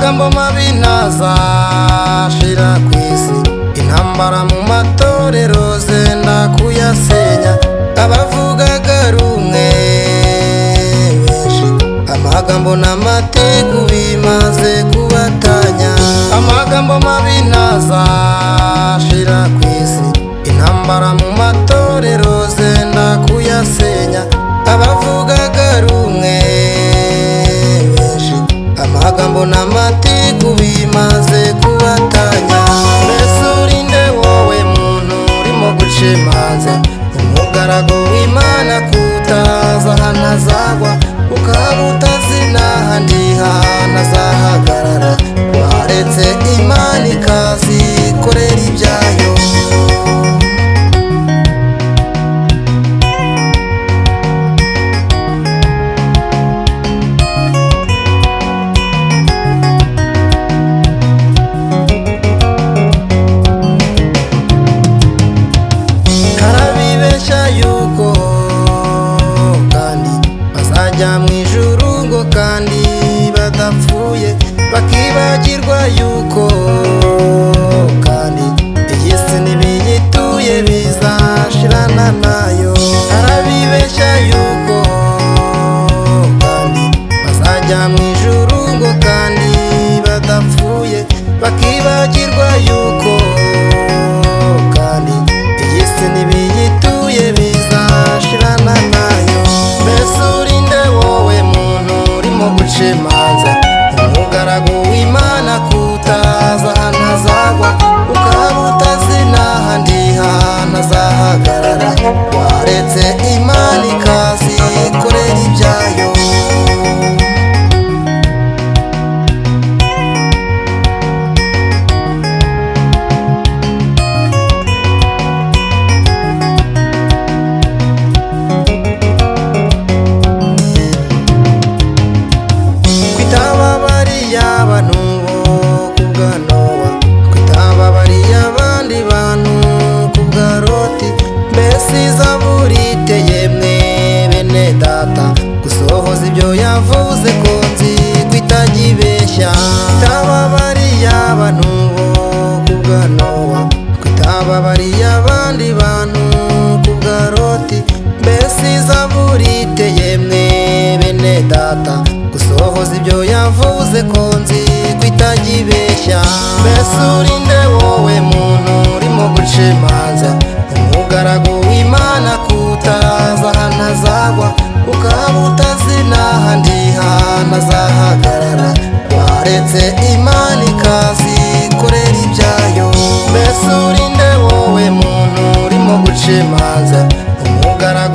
amagambo mabi ntazashira kw'isi, intambara mu matorero zenda kuyasenya, abavugaga rumwe benshi, amagambo n'amatiku bimaze kubatanya. Amagambo mabi ntazashira kw'isi, intambara mu matorero zenda kuyasenya, abavugaga rumwe benshi, amagambo n'amatiku bimaze kubatanya. Mbese urinde wowe muntu urimo guca imanza, umugaragu w'Imana kutaza ahantu azagwa, ukaba utazi n'ahandi hantu azahagarara, waretse Imana ikazikorera ibyayo. Yuko kandi bazajya mu ijuru ngo kandi badapfuye, bakibagirwa yuko kandi iyi si n'ibiyituye bizashirana nayo. Arabibeshya yuko kandi bazajya mu ijuru ngo kandi badapfuye, bakibagirwa yuko kandi iyi si n'ibiyituye bizashirana nayo. Mbese urinde wowe muntu urimo guca imanza, umugaragu w'Imana kutaza ahantu azagwa, ukaba utazi n'ahandi hantu azahagarara, waretse Imana ikazikorera ibyayo. Abantu bo kubwa Nowa, kwitababariye abandi bantu kubwa Loti, mbese Zaburi yemwe bene data gusohoza ibyo yavuze ko nzi kwitagibeshya. Kwitababariye abantu bo kubwa Nowa, kwitababariye abandi bantu kubwa Loti, mbese Zaburi yemwe bene data gusohoza ibyo yavuze ko nzi kwitagibeshya. Mbese urinde wowe muntu urimo guca imanza, umugaragu w'Imana kutaza ahantu azagwa, ukaba utazi n'ahandi hantu azahagarara, waretse Imana ikazikorera ibyayo. Mbese urinde wowe muntu urimo guca imanza, umugaragu